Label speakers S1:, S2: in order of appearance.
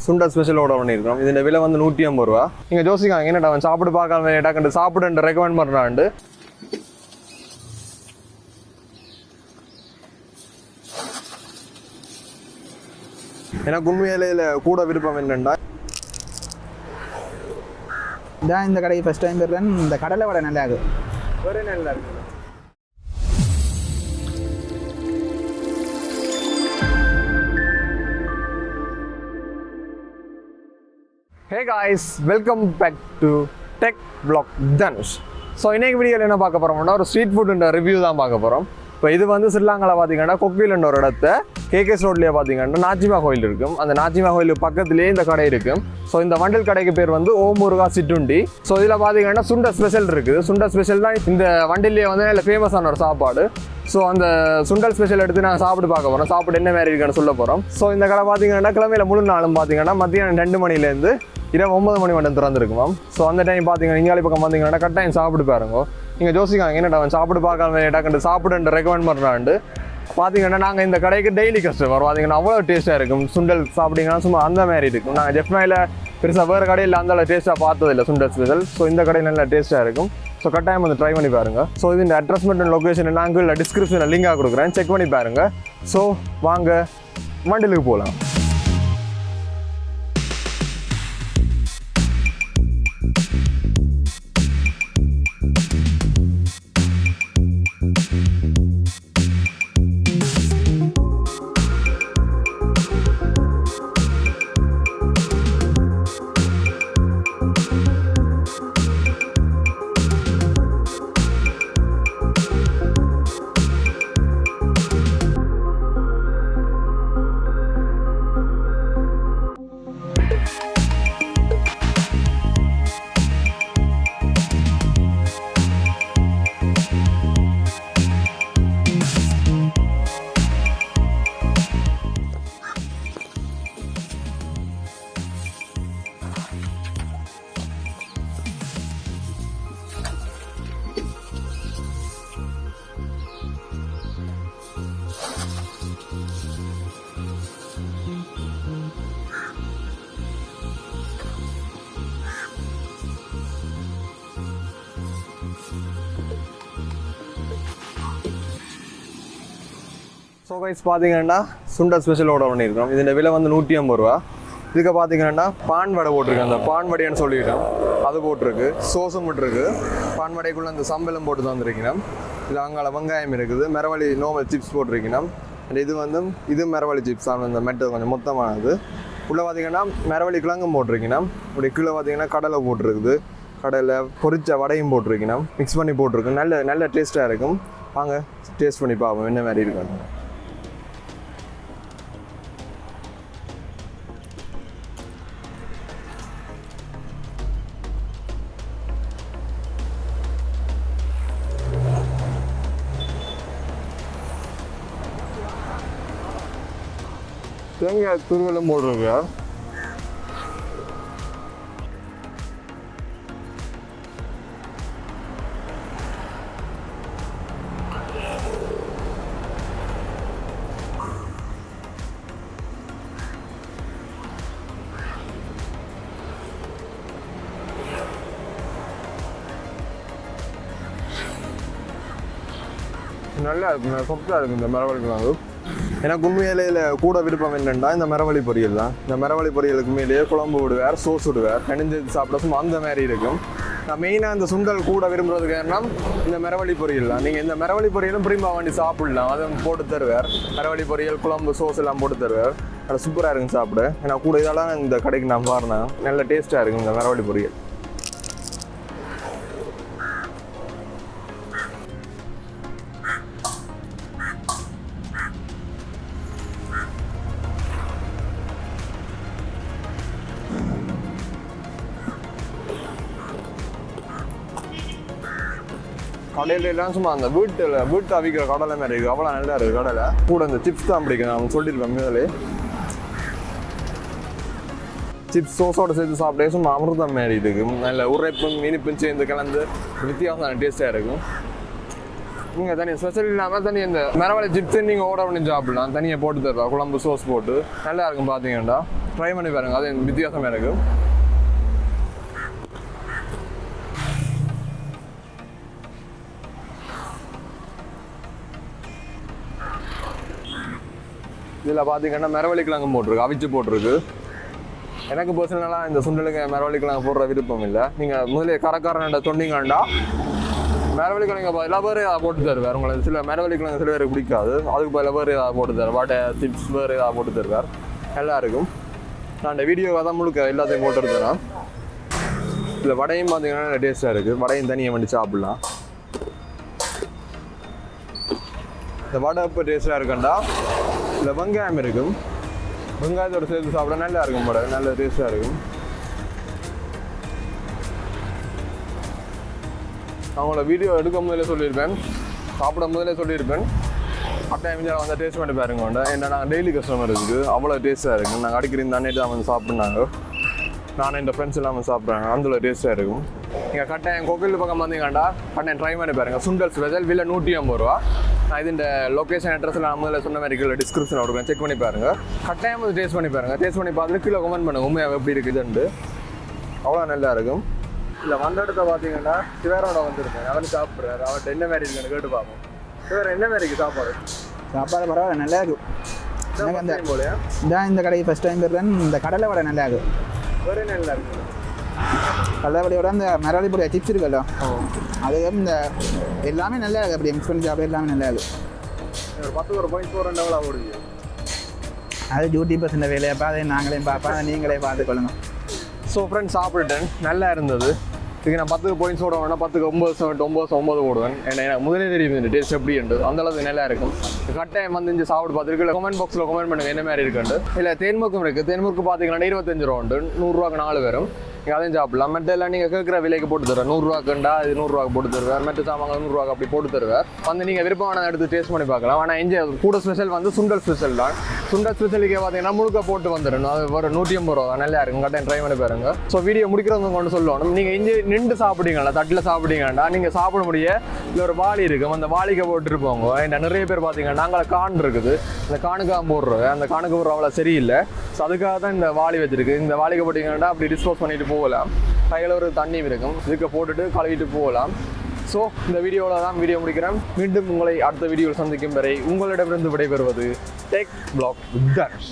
S1: சுண்டல் special order பண்ணியிருக்கோம். இதோட விலை வந்து 150 ரூபா. நீங்கள் யோசிக்காங்க என்னடா அவன் சாப்பிட்டு பார்க்காம டக்குன்னு சாப்பிட்டு ரெக்கமெண்ட் பண்ணுறான்ட்டு. எனக்கு உண்மையில கூட விருப்பம் என்னென்னா
S2: இதான் இந்த கடைக்கு ஃபஸ்ட் டைம் போடுறேன். இந்த கடலை வடை நல்லா இருக்குது.
S1: வேறு நல்லா இருக்குது. Hey guys, welcome back to Tech Vlog Thanush. So இன்றைக்கி வீடியோவில் என்ன பார்க்க போகிறோம்னா ஒரு ஸ்ட்ரீட் ஃபுட்டுன்ற ரிவ்யூ தான் பார்க்க போகிறோம். இப்போ இது வந்து ஸ்ரீலங்காவில் பார்த்தீங்கன்னா கொக்குவில்ன்ற ஒரு இடத்த KKS ரோட்லேயே பார்த்தீங்கன்னா நாச்சிமார் கோவில் இருக்கும். அந்த நாச்சிமார் கோயிலுக்கு பக்கத்துலேயே இந்த கடை இருக்கும். ஸோ இந்த வண்டல் கடைக்கு பேர் வந்து ஓமுருகா சிட்டுண்டி. ஸோ இதில் பார்த்தீங்கன்னா சுண்டல் ஸ்பெஷல் இருக்குது. சுண்டல் ஸ்பெஷல் தான் இந்த வண்டிலே வந்து நல்ல ஃபேமஸான ஒரு சாப்பாடு. ஸோ அந்த சுண்டல் ஸ்பெஷல் எடுத்து நான் சாப்பிட்டு பார்க்க போகிறோம். சாப்பிட்டு என்ன மாதிரி இருக்குன்னு சொல்ல போகிறோம். ஸோ இந்த கடை பார்த்தீங்கன்னா கிழமையில் முழு நாளும் பார்த்தீங்கன்னா மத்தியானம் 2 மணிலேருந்து இரவு 9 மணி மட்டும் திறந்துருக்கு மேம். ஸோ அந்த டைம் பார்த்தீங்கன்னா இங்காலி பக்கம் பார்த்தீங்கன்னா கட்டாயம் சாப்பிட்டு பாருங்க. நீங்கள் யோசிக்காங்க என்னடா அவன் சாப்பிட்டு பார்க்காம டக்குன்னு சாப்பிட்டு ரெக்கமெண்ட் பண்ணுறான்ட்டு. பார்த்தீங்கன்னா நாங்கள் இந்த கடைக்கு டெய்லி கஸ்டமர். பார்த்தீங்கன்னா அவ்வளோ டேஸ்ட்டாக இருக்கும். சுண்டல் சாப்பிட்டீங்கன்னா சும்மா அந்த மாதிரி இருக்கும். நாங்கள் ஜெஃப்னாயில் பெருசாக வேறு கடையில் அந்த டேஸ்ட்டாக பார்த்ததில்லை சுண்டல் ஸ்பெஷல். ஸோ இந்த கடையில் நல்லா டேஸ்ட்டாக இருக்கும். ஸோ கட்டாயம் வந்து ட்ரை பண்ணி பாருங்கள். ஸோ இது இந்த அட்ரஸ் மற்றும் லொக்கேஷன் நாங்கள் டிஸ்கிரிப்ஷனில் லிங்காக கொடுக்குறேன். செக் பண்ணி பாருங்கள். ஸோ வாங்க மண்டலுக்கு போகலாம். ஸோ கைஸ் பார்த்தீங்கன்னா சுண்டல் ஸ்பெஷல் ஆர்டர் பண்ணியிருக்கோம். இதோட விலை வந்து 150 ரூபா. இதுக்கு பார்த்தீங்கன்னா பான் வடை போட்டிருக்கு. அந்த பான் வடைன்னு சொல்லிட்டோம், அது போட்டிருக்கு. சோஸும் போட்டிருக்கு. பான் வடைக்குள்ளே அந்த சம்பளம் போட்டு தான் வந்துருக்கணும். இதில் அங்கால வெங்காயம் இருக்குது. மிரவழி நோமல் சிப்ஸ் போட்டிருக்கணும். இது வந்து இது மிரவழி சிப்ஸ் தான். இந்த மெட்டல் கொஞ்சம் மொத்தமானது. உள்ளே பார்த்தீங்கன்னா மிரவழி கிழங்கும் போட்டிருக்கணும். இப்படி கீழே பார்த்தீங்கன்னா கடலை போட்டிருக்குது. கடலை பொரிச்ச வடையும் போட்டிருக்கணும். மிக்ஸ் பண்ணி போட்டிருக்கு. நல்ல டேஸ்ட்டாக இருக்கும். வாங்க டேஸ்ட் பண்ணி பார்ப்போம் என்ன மாதிரி இருக்கும். தேங்காய் துருவலும் போட்டிருக்கு. நல்லா இருக்கு, சொப்டாக இருக்குது இந்த மிரவழிக்கு. எனக்கு உண்மையில கூட விருப்பம் என்னென்னா இந்த மிரவழி பொரியல் தான். இந்த மிரவழி பொரியலுக்கு மேலேயே குழம்பு விடுவார், சோஸ் விடுவார், கணிஞ்சு சாப்பிட சும்மா அந்த மாதிரி இருக்கும். நான் மெயினாக இந்த சுண்டல் கூட விரும்புறதுக்கு காரணம் இந்த மிரவழி பொரியல் தான். நீங்கள் இந்த மிரவழி பொரியலும் பிரிம்பா வாண்டி சாப்பிடலாம். அதை போட்டு தருவார். மிரவழி பொரியல் குழம்பு சோஸ் எல்லாம் போட்டு தருவார். அது சூப்பராக இருக்குங்க சாப்பிட. ஏன்னா கூட இதெல்லாம் இந்த கடைக்கு நான் பாருனேன். நல்ல டேஸ்ட்டாக இருக்குங்க இந்த மிரவழி பொரியல். கடையிலாம் சும்மா அந்த வீட்டு அவிக்கிற கடலை மாதிரி இருக்குது. அவ்வளோ நல்லா இருக்குது கடலை. கூட இந்த சிப்ஸ் தான் பிடிக்கும். நான் சொல்லியிருப்பேன் முதலே. சிப்ஸ் சோஸோடு சேர்த்து சாப்பிட்டே சும்மா அமிர்தம் மாதிரி இருக்கும். நல்ல உரைப்பும் இனிப்பும் சேர்ந்து கலந்து வித்தியாசம் டேஸ்ட்டாக இருக்கும். நீங்கள் தனியாக ஸ்பெஷல் இல்லாமல் தனியாக இந்த மிரவழி சிப்ஸு நீங்கள் ஆர்டர் பண்ணி சாப்பிடலாம். தனியாக போட்டு தருவா குழம்பு சோஸ் போட்டு நல்லா இருக்கும். பார்த்தீங்கன்னா ட்ரை பண்ணி பாருங்க, அது வித்தியாசமாக இருக்கும். இதில் பார்த்தீங்கன்னா மரவள்ளி கிழங்கு போட்டிருக்கு, அவிச்சு போட்டிருக்கு. எனக்கு பர்சனலாக இந்த சுண்டலுக்கு மரவள்ளி கிழங்கு போடுற விருப்பம் இல்லை. நீங்கள் முதலே கரக்காரன்ட்ட சொன்னீங்கண்டா மரவள்ளி கிழங்கு பதிலாக வேறு ஏதாவது போட்டு தருவார். உங்களுக்கு சில மரவள்ளி கிழங்கு சில பேருக்கு பிடிக்காது, அதுக்கு பதிலாக வேறு ஏதாவது போட்டு தருவார். வாட்டை சிப்ஸ் வேறு ஏதாவது போட்டு தருவார், நல்லா இருக்கும். நான் இந்த வீடியோவை தான் முழுக்க எல்லாத்தையும் போட்டு எடுத்தேன். இதில் வடையும் பார்த்தீங்கன்னா நல்ல டேஸ்ட்டாக இருக்குது. வடையும் தனியாக வந்து சாப்பிட்லாம். இந்த வடை இப்போ டேஸ்ட்டாக இருக்குண்டா இதில் வெங்காயம் இருக்கும், வெங்காயத்தோடு சேர்த்து சாப்பிட நல்லா இருக்கும். வடை நல்ல டேஸ்ட்டாக இருக்கும். அவங்களோட வீடியோ எடுக்க முதலே சொல்லியிருப்பேன், சாப்பிட முதலே சொல்லியிருப்பேன். அப்படியே மிஞ்சால் வந்து டேஸ்ட் பண்ணி பாருங்க உண்டு. ஏன்னா நாங்கள் டெய்லி கஸ்டமர் இருக்குது, அவ்வளோ டேஸ்ட்டாக இருக்கும். நாங்கள் அடிக்கடி இந்த அன்னைட்டு தான் வந்து சாப்பிட்னாங்க, நானும் என் ஃப்ரெண்ட்ஸ் எல்லாம் வந்து சாப்பிட்றாங்க, அந்த டேஸ்ட்டாக இருக்கும். நீங்கள் கட்டாயம் கோவில் பக்கம் வந்தீங்கண்டா கட்டாயம் ட்ரை பண்ணி பாருங்கள். சுண்டல் ஸ்பெஷல் விலை 150 ரூபா. நான் இது இந்த லொக்கேஷன் அட்ரஸில் நான் முதல்ல சொன்ன மாதிரி கீழே டிஸ்கிரிப்ஷன் கொடுக்குறேன், செக் பண்ணி பாருங்கள். கட்டாயம் வந்து டேஸ்ட் பண்ணி பாருங்கள். டேஸ்ட் பண்ணி பார்த்துட்டு கீழே கமெண்ட் பண்ணுங்கள் உண்மையாக எப்படி இருக்குதுன்ட்டு. அவ்வளோ நல்லா இருக்கும். இல்லை வந்த இடத்த பார்த்தீங்கன்னா சிவரோட வந்துருக்கேன், அவன் சாப்பிட்றாரு. அவர்கிட்ட என்ன மாதிரி இருக்குன்னு கேட்டு பார்ப்போம். சிவர் என்ன மாதிரி இருக்குது சாப்பாடு?
S2: சாப்பாடு பரவாயில்ல, நல்லா இருக்கும். எனக்கு அந்த
S1: போலையா
S2: இதான் இந்த கடைக்கு ஃபஸ்ட் டைம் போயிருக்கேன். இந்த கடலை வடை நல்லா இருக்கும்.
S1: வேறு என்ன நல்லா இருக்குது?
S2: கடலை வடையோட அந்த மரவள்ளி பொடி சிப்ஸ் இருக்குல்ல, அது இந்த எல்லாமே நல்லா இருக்குது. அப்படி மிக்ஸ் பண்ணி சாப்பிட எல்லாமே நல்லா இருக்குது.
S1: ஒரு 10 பாயிண்ட் 4 எவ்வளோ ஓடுது?
S2: அது யூடியூபர்ஸ் வேலையப்பா, அதை நாங்களே பார்ப்போம், அதை நீங்களே பார்த்துக்கொள்ளுங்க.
S1: ஸோ ஃப்ரெண்ட்ஸ் சாப்பிட்டுட்டேன், நல்லா இருந்தது. இதுக்கு நான் 10 பாயிண்ட்ஸ் ஓடுவேன்னா 10க்கு 9 ஓடுவேன். ஏன்னா எனக்கு முதலே தெரியும் இந்த டேஸ்ட் எப்படி உண்டு, அந்தளவுக்கு நல்லா இருக்கும். கட்டாயம் வந்து இங்கே சாப்பிட்டு பார்த்துருக்கு. இல்லை கமெண்ட் பாக்ஸில் கமெண்ட் பண்ணுங்கள் என்ன மாதிரி இருக்குண்டு. இல்லை தேன்முருக்கும் இருக்குது. தேன்முருக்கு பார்த்தீங்கன்னா 25 ரூபா உண்டு, 100 ரூபாய்க்கு 4 பேரும். நீங்கள் அதையும் சாப்பிடலாம். மற்ற எல்லாம் நீங்கள் கேட்குற விலைக்கு போட்டு தருவேன். 100 ரூபாக்குண்டா இது 100 ரூபாய்க்கு போட்டு தருவார். மற்ற சாமான் 100 ரூபாய்க்கு அப்படி போட்டு தருவார். வந்து நீங்கள் விருப்பமான எடுத்து டேஸ்ட் பண்ணி பார்க்கலாம். ஆனால் இங்கே கூட ஸ்பெஷல் வந்து சுண்டல் ஸ்பெஷல் தான். சுண்டல் ஸ்பெஷலுக்கே பார்த்தீங்கன்னா முழுக்க போட்டு வந்துடணும். அது ஒரு 150 ரூபா நல்லா இருக்கும். கட்டாயம் ட்ரை பண்ணி பாருங்க. ஸோ வீடியோ முடிக்கிறவங்க கொண்டு சொல்லணும். நீங்கள் இங்கே நின்று சாப்பிட்டீங்களா, தட்டில் சாப்பிட்டீங்கடா நீங்கள் சாப்பிட முடிய இல்லை ஒரு வாளி இருக்கும், அந்த வாளிக்கு போட்டுருப்போங்க. ஏன்னா நிறைய பேர் பார்த்தீங்கன்னா நாங்கள் கான் இருக்குது, அந்த காணுக்காக போடுறோம். அந்த காணுக்கு போடுற அவ்வளோ சரியில்லை. ஸோ அதுக்காக தான் இந்த வாளி வச்சிருக்கு. இந்த வாளிக்கு போட்டிங்கன்னா அப்படி டிஸ்போஸ் பண்ணிட்டு போகலாம். கையில் ஒரு தண்ணி இருக்கும், இதுக்கு போட்டுட்டு கழுவிட்டு போகலாம். ஸோ இந்த வீடியோவில் தான் வீடியோ முடிக்கிறேன். மீண்டும் உங்களை அடுத்த வீடியோவில் சந்திக்கும் வரை உங்களிடமிருந்து விடைபெறுவது டெக் பிளாக் தனுஷ்.